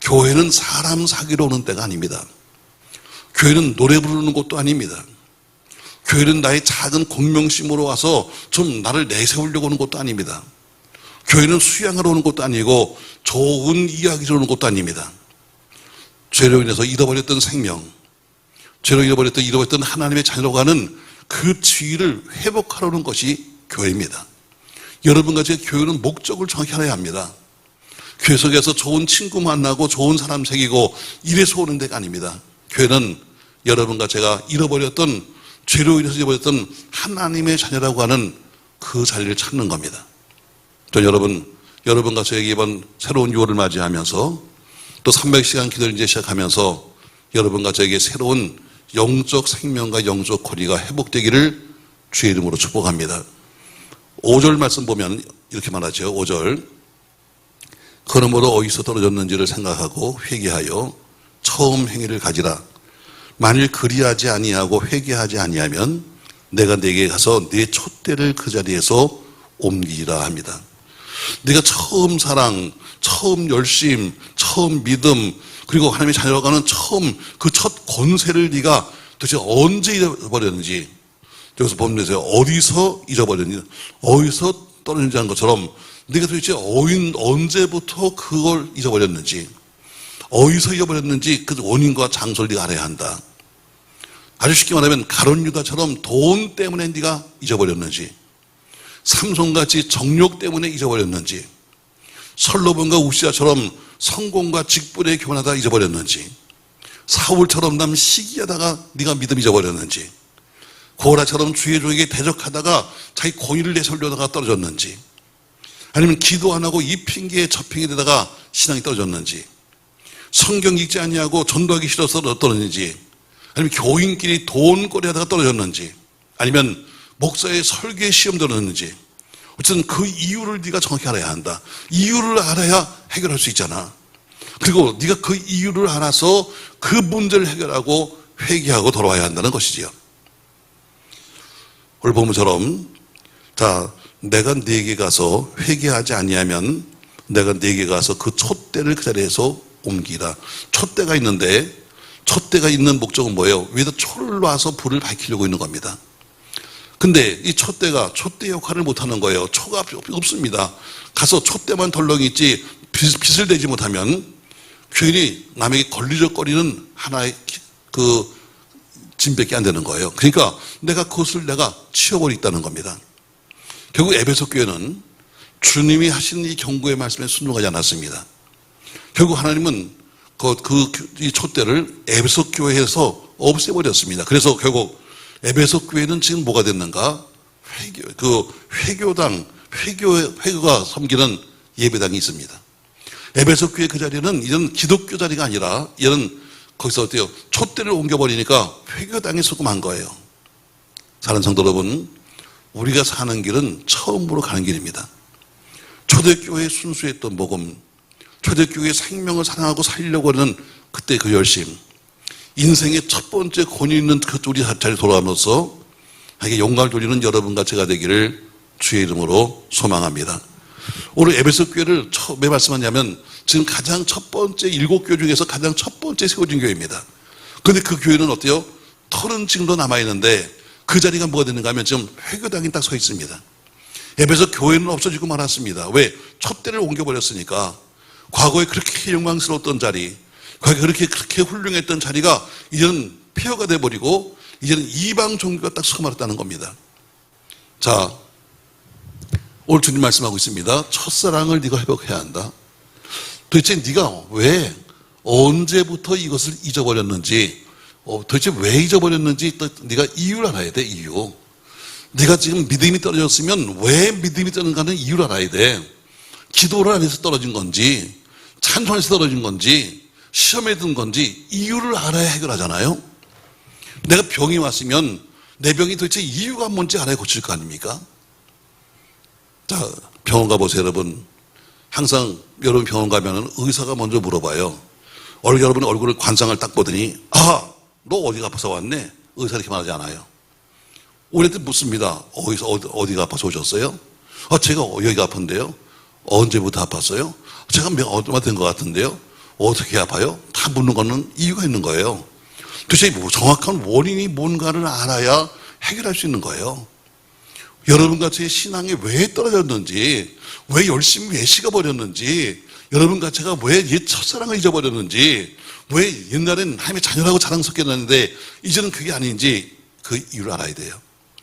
교회는 사람 사귀러 오는 때가 아닙니다. 교회는 노래 부르는 곳도 아닙니다. 교회는 나의 작은 공명심으로 와서 좀 나를 내세우려고 오는 곳도 아닙니다. 교회는 수양하러 오는 곳도 아니고 좋은 이야기를 오는 곳도 아닙니다. 죄로 인해서 잃어버렸던 생명, 죄로 잃어버렸던 하나님의 자녀라고 하는 그 지위를 회복하러 오는 것이 교회입니다. 여러분과 제 교회는 목적을 정확히 알아야 합니다. 교회 속에서 좋은 친구 만나고 좋은 사람 새기고 이래서 오는 데가 아닙니다. 교회는 여러분과 제가 잃어버렸던, 죄로 인해서 잃어버렸던 하나님의 자녀라고 하는 그 자리를 찾는 겁니다. 저 여러분과 저에게 이번 새로운 6월을 맞이하면서 또 300시간 기도를 이제 시작하면서 여러분과 저에게 새로운 영적 생명과 영적 권위가 회복되기를 주의 이름으로 축복합니다. 5절 말씀 보면 이렇게 말하죠. 5절. 그러므로 어디서 떨어졌는지를 생각하고 회개하여 처음 행위를 가지라. 만일 그리하지 아니하고 회개하지 아니하면 내가 네게 가서 네 촛대를 그 자리에서 옮기리라 합니다. 네가 처음 사랑, 처음 열심, 처음 믿음, 그리고 하나님의 자녀라고 하는 처음 그 첫 권세를 네가 도대체 언제 잃어버렸는지, 여기서 보면 되세요. 어디서 잃어버렸는지, 어디서 떨어졌는지 하는 것처럼 네가 도대체 언제부터 그걸 잊어버렸는지, 어디서 잃어버렸는지 그 원인과 장소를 네가 알아야 한다. 아주 쉽게 말하면 가룟 유다처럼 돈 때문에 네가 잊어버렸는지, 삼손같이 정욕 때문에 잊어버렸는지, 솔로몬과 우시아처럼 성공과 직분에 교만하다 잊어버렸는지, 사울처럼 남 시기하다가 네가 믿음 잊어버렸는지, 고라처럼 주의 종에게 대적하다가 자기 권위를 내세우려다가 떨어졌는지, 아니면 기도 안 하고 이 핑계에 저 핑계에 대다가 신앙이 떨어졌는지, 성경 읽지 아니하고 전도하기 싫어서 떨어졌는지, 아니면 교인끼리 돈거리 하다가 떨어졌는지, 아니면 목사의 설교에 시험 들었는지, 어쨌든 그 이유를 네가 정확히 알아야 한다. 이유를 알아야 해결할 수 있잖아. 그리고 네가 그 이유를 알아서 그 문제를 해결하고 회개하고 돌아와야 한다는 것이지요. 오늘 본문처럼 자, 내가 네게 가서 회개하지 아니하면 내가 네게 가서 그 촛대를 그 자리에서 옮기라. 촛대가 있는데, 촛대가 있는 목적은 뭐예요? 위에다 초를 놔서 불을 밝히려고 있는 겁니다. 근데 이 촛대가 촛대 역할을 못하는 거예요. 초가 없습니다. 가서 촛대만 덜렁이 있지 빛을 내지 못하면 괜히 남에게 걸리적거리는 하나의 그 짐밖에 안 되는 거예요. 그러니까 그것을 내가 치워버리겠다는 겁니다. 결국 에베소 교회는 주님이 하신 이 경고의 말씀에 순종하지 않았습니다. 결국 하나님은 이 촛대를 에베소 교회에서 없애버렸습니다. 그래서 결국 에베소 교회는 지금 뭐가 됐는가? 회교가 섬기는 예배당이 있습니다. 에베소 교회 그 자리는 이런 기독교 자리가 아니라 이런 거기서 어때요? 촛대를 옮겨버리니까 회교당에 수금한 거예요. 사랑하는 성도 여러분, 우리가 사는 길은 처음으로 가는 길입니다. 초대교회의 순수했던 복음, 초대교회의 생명을 사랑하고 살리려고 하는 그때 그 열심, 인생의 첫 번째 권위 있는 그 우리 자리에 돌아가면서 이게 영광을 돌리는 여러분과 제가 되기를 주의 이름으로 소망합니다. 오늘 에베소 교회를 왜 말씀하냐면 지금 가장 첫 번째 7교회 중에서 가장 첫 번째 세워진 교회입니다. 그런데 그 교회는 어때요? 털은 지금도 남아있는데 그 자리가 뭐가 되는가 하면 지금 회교당이 딱 서 있습니다. 에베소 교회는 없어지고 말았습니다. 왜? 촛대를 옮겨버렸으니까. 과거에 그렇게 영광스러웠던 자리, 과거에 그렇게 훌륭했던 자리가 이제는 폐허가 돼버리고 이제는 이방 종교가 딱 서말았다는 겁니다. 자, 오늘 주님 말씀하고 있습니다. 첫사랑을 네가 회복해야 한다. 도대체 네가 왜 언제부터 이것을 잊어버렸는지, 도대체 왜 잊어버렸는지 또 네가 이유를 알아야 돼. 이유. 네가 지금 믿음이 떨어졌으면 왜 믿음이 떨어진가는 이유를 알아야 돼. 기도를 안 해서 떨어진 건지, 찬송에서 떨어진 건지, 시험에 든 건지 이유를 알아야 해결하잖아요. 내가 병이 왔으면 내 병이 도대체 이유가 뭔지 알아야 고칠 거 아닙니까? 자, 병원 가보세요, 여러분. 항상 여러분 병원 가면은 의사가 먼저 물어봐요. 여러분 얼굴을 관상을 딱 보더니, 아, 너 어디가 아파서 왔네? 의사 이렇게 말하지 않아요. 우리한테 묻습니다. 어디가 아파서 오셨어요? 제가 여기가 아픈데요. 언제부터 아팠어요? 제가 얼마 된 것 같은데요. 어떻게 아파요? 다 묻는 거는 이유가 있는 거예요. 도대체 정확한 원인이 뭔가를 알아야 해결할 수 있는 거예요. 여러분같이 신앙이 왜 떨어졌는지, 왜 열심히 왜 식어버렸는지, 여러분같이가 왜 옛 첫사랑을 잊어버렸는지, 왜 옛날엔 하나님의 자녀라고 자랑스럽게 이제는 그게 아닌지 그 이유를 알아야 돼요.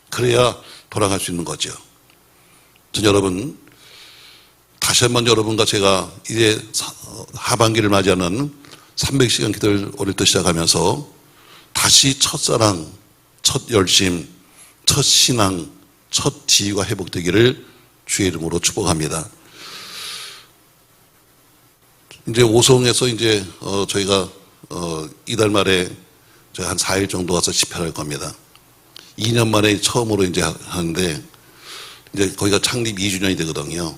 그래야 돌아갈 수 있는 거죠. 전 여러분, 다시 한번 여러분과 제가 이제 하반기를 맞이하는 300시간 기도를 올해부터 시작하면서 다시 첫사랑, 첫 열심, 첫 신앙, 첫 지위가 회복되기를 주의 이름으로 축복합니다. 이제 오송에서 이제 저희가 이달 말에 한 4일 정도 가서 집회를 할 겁니다. 2년 만에 처음으로 이제 하는데 이제 거기가 창립 2주년이 되거든요.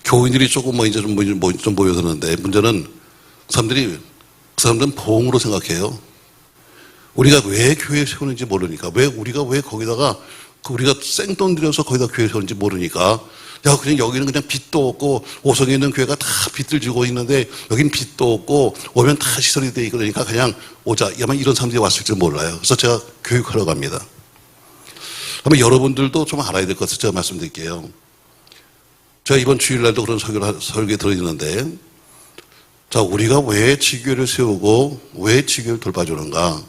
교인들이 조금 이제 좀 모여드는데 문제는 그 사람들은 보응으로 생각해요. 우리가 왜 교회 세우는지 모르니까, 우리가 왜 거기다가 우리가 생돈 들여서 거기다 교회 세우는지 모르니까, 야, 그냥 여기는 그냥 빚도 없고, 오성에 있는 교회가 다 빚을 지고 있는데, 여긴 빚도 없고, 오면 다 시설이 돼 있고, 그러니까 그냥 오자. 아마 이런 사람들이 왔을 줄 몰라요. 그래서 제가 교육하러 갑니다. 그러면 여러분들도 좀 알아야 될 것을 제가 말씀드릴게요. 제가 이번 주일날도 그런 설교에 들어있는데, 자, 우리가 왜 지교회를 세우고, 왜 지교회를 돌봐주는가?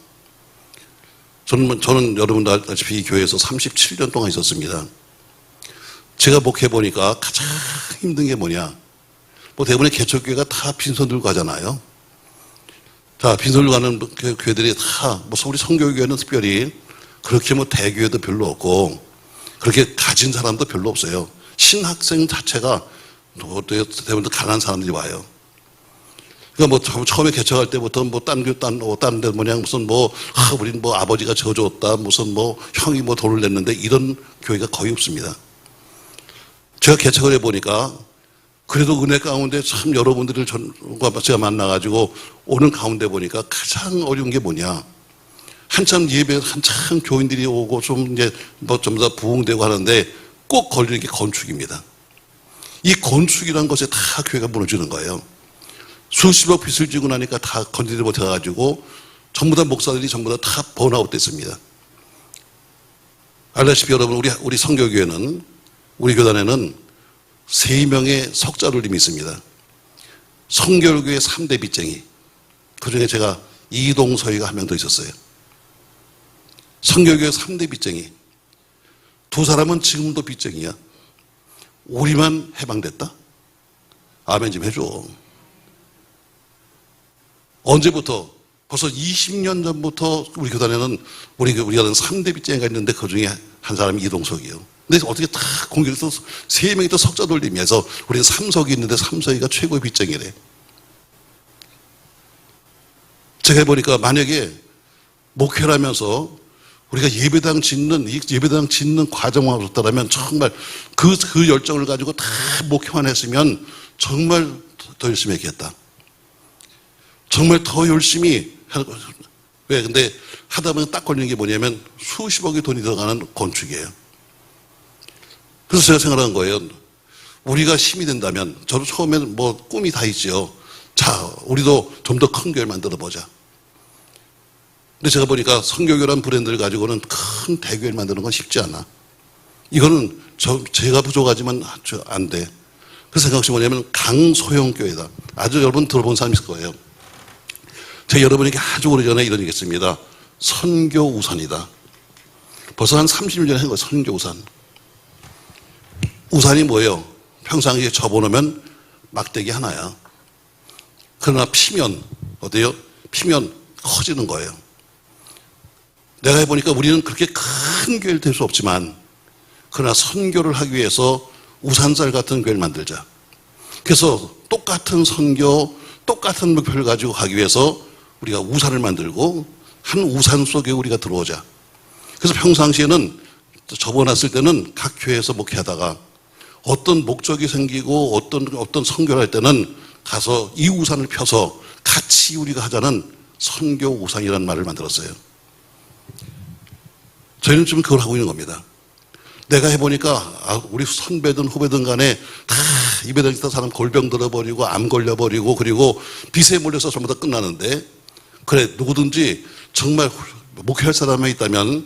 저는 여러분도 알다시피 이 교회에서 37년 동안 있었습니다. 제가 목회해보니까 가장 힘든 게 뭐냐. 대부분의 개척교회가 다 빈손 들고 가잖아요. 자, 빈손 들고 가는 교회들이 다, 우리 성교교회는 특별히 그렇게 대교회도 별로 없고, 그렇게 가진 사람도 별로 없어요. 신학생 자체가 대부분 가난한 사람들이 와요. 그러니까 처음에 개척할 때부터 딴 데 우린 아버지가 져줬다, 형이 돈을 냈는데 이런 교회가 거의 없습니다. 제가 개척을 해보니까 그래도 은혜 가운데 참 여러분들을 제가 만나가지고 오는 가운데 보니까 가장 어려운 게 뭐냐. 한참 교인들이 오고 전부 다 부흥되고 하는데 꼭 걸리는 게 건축입니다. 이 건축이라는 것에 다 교회가 무너지는 거예요. 수십억 빚을 지고 나니까 다 건드리지 못해가지고 전부 다 목사들이 전부 다 번아웃 됐습니다. 알다시피 여러분, 우리 성교교회는, 우리 교단에는 3명의 석자돌림이 있습니다. 성결교회 3대 빚쟁이. 그 중에 제가 이동서희가 한 명 더 있었어요. 성결교회 3대 빚쟁이. 2사람은 지금도 빚쟁이야. 우리만 해방됐다? 아멘 좀 해줘. 언제부터? 벌써 20년 전부터 우리 교단에는 우리 교단은 3대 빚쟁이가 있는데 그 중에 한 사람이 이동석이에요. 근데 어떻게 다 공격해서 3명이 또 석자 돌림해서 우리는 3석이 있는데 3석이가 최고의 빚쟁이래. 제가 해보니까 만약에 목회를 하면서 우리가 예배당 짓는 과정만 없었다면 정말 그 열정을 가지고 다 목회만 했으면 정말 더 열심히 했겠다. 정말 더 열심히 왜? 근데 하다 보면 딱 걸리는 게 뭐냐면 수십억의 돈이 들어가는 건축이에요. 그래서 제가 생각한 거예요. 우리가 힘이 된다면, 저도 처음에는 뭐 꿈이 다 있지요. 자, 우리도 좀 더 큰 교회를 만들어 보자. 근데 제가 보니까 성교교라는 브랜드를 가지고는 큰 대교회를 만드는 건 쉽지 않아. 이거는 제가 부족하지만 안 돼. 그래서 생각이 뭐냐면 강소형교회다. 아주 여러분 들어본 사람 있을 거예요. 제가 여러분에게 아주 오래전에 이런 얘기 했습니다. 선교 우산이다. 벌써 한 30년 전에 한 거예요. 선교 우산. 우산이 뭐예요? 평상시에 접어놓으면 막대기 하나야. 그러나 피면 어때요? 피면 커지는 거예요. 내가 해보니까 우리는 그렇게 큰 교회를 될 수 없지만 그러나 선교를 하기 위해서 우산살 같은 교회를 만들자. 그래서 똑같은 선교, 똑같은 목표를 가지고 가기 위해서 우리가 우산을 만들고 한 우산 속에 우리가 들어오자. 그래서 평상시에는 접어놨을 때는 각 교회에서 목회하다가 어떤 목적이 생기고 어떤 선교를 할 때는 가서 이 우산을 펴서 같이 우리가 하자는 선교 우산이라는 말을 만들었어요. 저희는 지금 그걸 하고 있는 겁니다. 내가 해보니까 우리 선배든 후배든 간에 다 입에 던졌던 사람 골병 들어버리고 암 걸려버리고 그리고 빚에 몰려서 전부 다 끝나는데 그래 누구든지 정말 목회할 사람이 있다면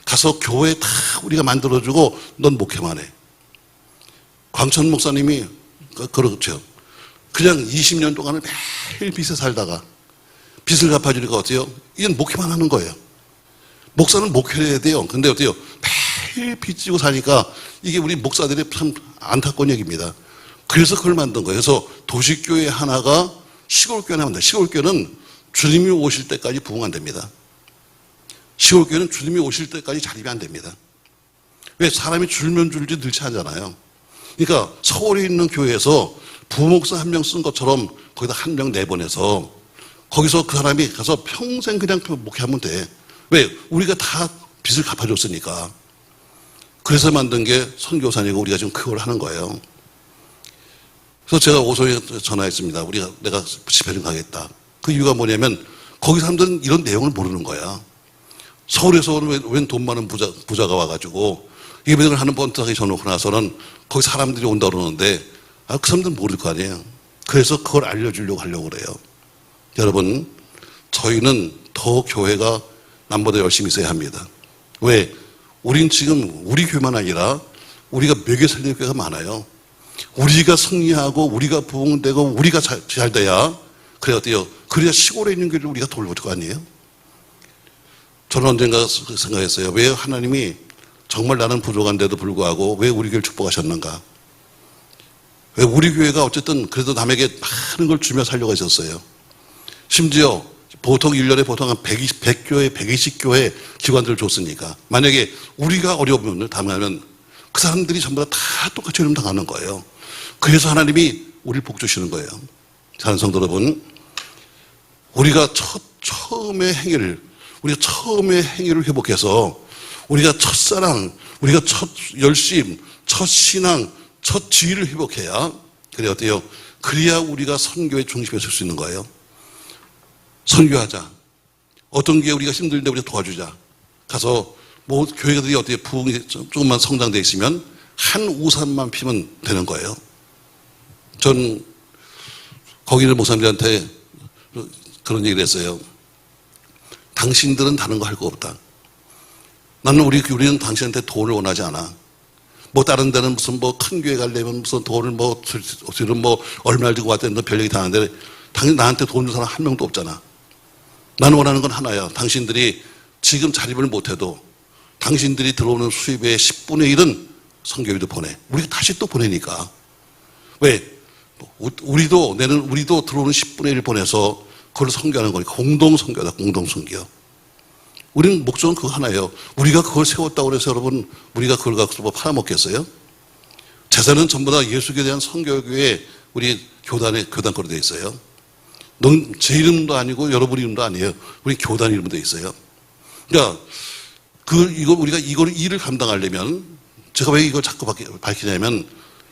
가서 교회 다 우리가 만들어주고 넌 목회만 해. 광천 목사님이 그렇죠. 그냥 20년 동안을 매일 빚에 살다가 빚을 갚아주니까 어때요? 이건 목회만 하는 거예요. 목사는 목회를 해야 돼요. 근데 어때요? 매일 빚 지고 사니까 이게 우리 목사들의 참 안타까운 얘기입니다. 그래서 그걸 만든 거예요. 그래서 도시교회 하나가 시골교회나 만든다. 시골교회는 주님이 오실 때까지 부흥 안 됩니다. 시골교회는 주님이 오실 때까지 자립이 안 됩니다. 왜? 사람이 줄면 줄지 늘지 하잖아요. 그러니까 서울에 있는 교회에서 부목사 한 명 쓴 것처럼 거기다 한 명 내보내서 거기서 그 사람이 가서 평생 그냥 목회하면 돼. 왜? 우리가 다 빚을 갚아줬으니까. 그래서 만든 게 선교사니고 우리가 지금 그걸 하는 거예요. 그래서 제가 오송에 전화했습니다. 내가 집회를 가겠다. 그 이유가 뭐냐면 거기 사람들은 이런 내용을 모르는 거야. 서울에서는 웬 돈 많은 부자가 와가지고 예배를 하는 번트하게 전놓고 나서는 거기 사람들이 온다 그러는데 그 사람들은 모를 거 아니에요. 그래서 그걸 알려주려고 하려고 그래요. 여러분, 저희는 더 교회가 남보다 열심히 있어야 합니다. 왜? 우린 지금 우리 교회만 아니라 우리가 몇개 살리는 교회가 많아요. 우리가 승리하고 우리가 부흥되고 우리가 잘 돼야 그래야 어때요? 그래야 시골에 있는 교회를 우리가 돌볼 거 아니에요? 저는 언젠가 생각했어요. 왜 하나님이 정말 나는 부족한데도 불구하고 왜 우리 교회를 축복하셨는가? 왜 우리 교회가 어쨌든 그래도 남에게 많은 걸 주며 살려고 하셨어요. 심지어 보통 1년에 보통 한 100교회, 120교회 기관들을 줬으니까 만약에 우리가 어려움을 당하면 그 사람들이 전부 다 똑같이 어려움 당하는 거예요. 그래서 하나님이 우리를 복 주시는 거예요. 사랑하는 성도 여러분, 우리가 처음의 행위를 회복해서 우리가 첫사랑, 우리가 첫 열심, 첫 신앙, 첫 지위를 회복해야 그래 어때요? 그래야 우리가 선교의 중심에 설 수 있는 거예요. 선교하자. 어떤 게 우리가 힘들는데 우리가 도와주자. 가서 뭐 교회들이 어떻게 부흥이 조금만 성장돼 있으면 한 우산만 피면 되는 거예요. 전 거기 있는 목사님들한테 그런 얘기를 했어요. 당신들은 다른 거 할 거 없다. 나는 우리는 당신한테 돈을 원하지 않아. 뭐 다른 데는 무슨 뭐 큰 교회 가려면 무슨 돈을 뭐 얼마를 들고 왔다는 별 얘기 다 하는데 당연히 나한테 돈 줄 사람 한 명도 없잖아. 나는 원하는 건 하나야. 당신들이 지금 자립을 못해도 당신들이 들어오는 수입의 10분의 1은 선교회도 보내. 우리가 다시 또 보내니까. 왜? 우리도 들어오는 10분의 1을 보내서 그걸 선교하는 거니까 공동 선교다. 공동 선교. 우리는 목적은 그거 하나예요. 우리가 그걸 세웠다고 해서 여러분 우리가 그걸 갖고 뭐 팔아먹겠어요? 재산은 전부 다 예수에 대한 선교교회 우리 교단거로 되어 있어요. 넌 제 이름도 아니고 여러분 이름도 아니에요. 우리 교단 이름도 있어요. 그러니까 우리가 이걸 일을 감당하려면 제가 왜 이걸 자꾸 밝히냐면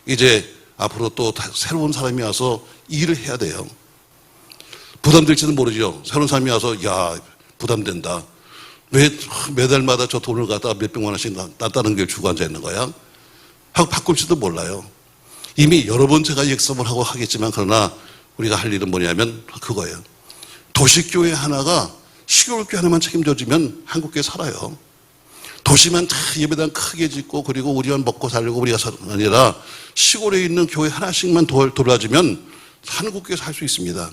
이제 앞으로 또 새로운 사람이 와서 일을 해야 돼요. 부담될지는 모르죠. 새로운 사람이 와서 야 부담된다. 왜 매달마다 저 돈을 갖다 몇백만 원씩 다른 게 주고 앉아 있는 거야? 하고 바꿀지도 몰라요. 이미 여러 번 제가 역습을 하고 하겠지만 그러나 우리가 할 일은 뭐냐면 그거예요. 도시교회 하나가 시골교회 하나만 책임져주면 한국교회 살아요. 도시만 다 예배당 크게 짓고 그리고 우리만 먹고 살려고 우리가 아니라 시골에 있는 교회 하나씩만 돌아주면 한국교회 살 수 있습니다.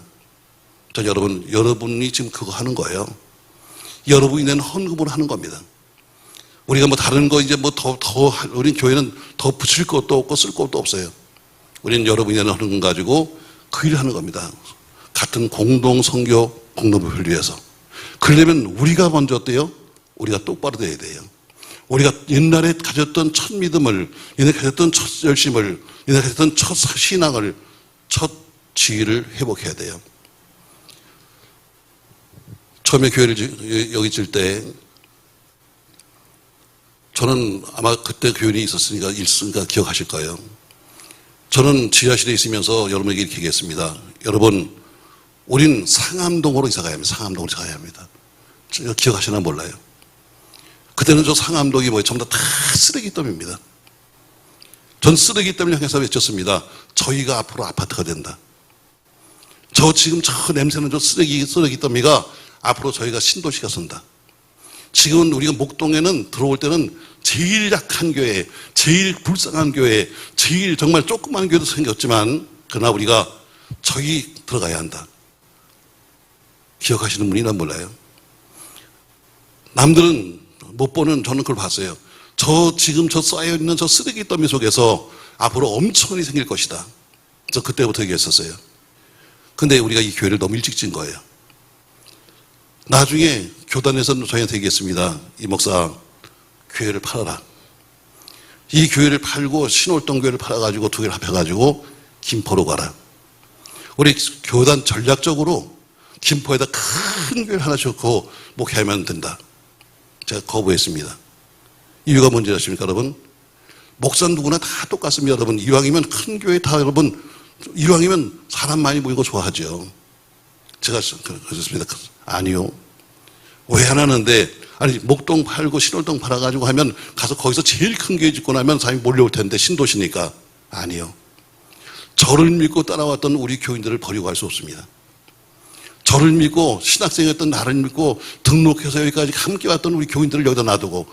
자, 여러분이 지금 그거 하는 거예요. 여러분이 낸 헌금으로 하는 겁니다. 우리가 뭐 다른 거 이제 뭐 우리 교회는 더 붙일 것도 없고 쓸 것도 없어요. 우리는 여러분이 내는 헌금 가지고 그 일을 하는 겁니다. 같은 공동 선교 공동부를 위해서. 그러려면 우리가 먼저 어때요? 우리가 똑바로 돼야 돼요. 우리가 옛날에 가졌던 첫 믿음을, 옛날에 가졌던 첫 열심을, 옛날에 가졌던 첫 신앙을, 첫 지위를 회복해야 돼요. 처음에 교회를 여기 질 때 저는 아마 그때 교인이 있었으니까 기억하실 거예요. 저는 지하실에 있으면서 여러분에게 이렇게 얘기했습니다. 여러분, 우린 상암동으로 이사 가야 합니다. 상암동으로 이사 가야 합니다. 기억하시나 몰라요. 그때는 저 상암동이 뭐예요? 전부 다 쓰레기더미입니다. 전 쓰레기더미를 향해서 외쳤습니다. 저희가 앞으로 아파트가 된다. 저 지금 저 냄새는 저 쓰레기더미가 앞으로 저희가 신도시가 선다. 지금은 우리가 목동에는 들어올 때는 제일 약한 교회, 제일 불쌍한 교회, 제일 정말 조그만 교회도 생겼지만 그러나 우리가 저기 들어가야 한다. 기억하시는 분이나 몰라요. 남들은 못 보는 저는 그걸 봤어요. 지금 저 쌓여있는 저 쓰레기 더미 속에서 앞으로 엄청나게 생길 것이다. 저 그때부터 얘기했었어요. 근데 우리가 이 교회를 너무 일찍 진 거예요. 나중에 교단에서 저희한테 얘기했습니다. 이 목사, 교회를 팔아라. 이 교회를 팔고 신월동 교회를 팔아가지고 두 개를 합해가지고 김포로 가라. 우리 교단 전략적으로 김포에다 큰 교회를 하나 짓고 목회하면 된다. 제가 거부했습니다. 이유가 뭔지 아십니까, 여러분? 목사 누구나 다 똑같습니다, 여러분. 이왕이면 큰 교회 다 여러분, 이왕이면 사람 많이 모이는 거 좋아하죠. 제가 그랬습니다. 아니요. 왜 안 하는데, 아니, 목동 팔고 신월동 팔아가지고 하면 가서 거기서 제일 큰 교회 짓고 나면 사람이 몰려올 텐데, 신도시니까. 아니요. 저를 믿고 따라왔던 우리 교인들을 버리고 갈 수 없습니다. 저를 믿고 신학생이었던 나를 믿고 등록해서 여기까지 함께 왔던 우리 교인들을 여기다 놔두고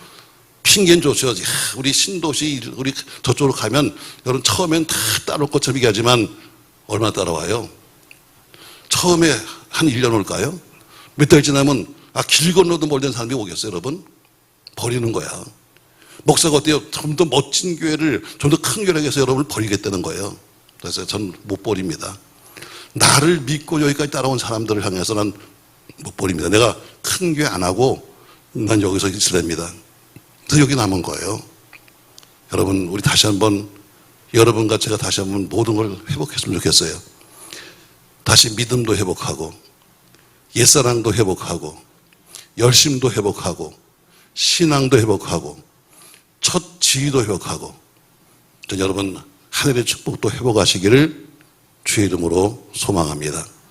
핑계는 좋죠. 우리 신도시, 우리 저쪽으로 가면 여러분 처음엔 다 따라올 것처럼 얘기하지만 얼마나 따라와요? 처음에 한 1년 올까요? 몇 달 지나면 길 건너도 멀던 사람이 오겠어요, 여러분? 버리는 거야. 목사가 어때요? 좀 더 멋진 교회를, 좀 더 큰 교회를 해서 여러분을 버리겠다는 거예요. 그래서 전 못 버립니다. 나를 믿고 여기까지 따라온 사람들을 향해서 난 못 버립니다. 내가 큰 교회 안 하고 난 여기서 있으랍니다. 그래서 여기 남은 거예요. 여러분, 우리 다시 한번 여러분과 제가 다시 한번 모든 걸 회복했으면 좋겠어요. 다시 믿음도 회복하고 옛사랑도 회복하고 열심도 회복하고 신앙도 회복하고 첫 지위도 회복하고 여러분 하늘의 축복도 회복하시기를 주의 이름으로 소망합니다.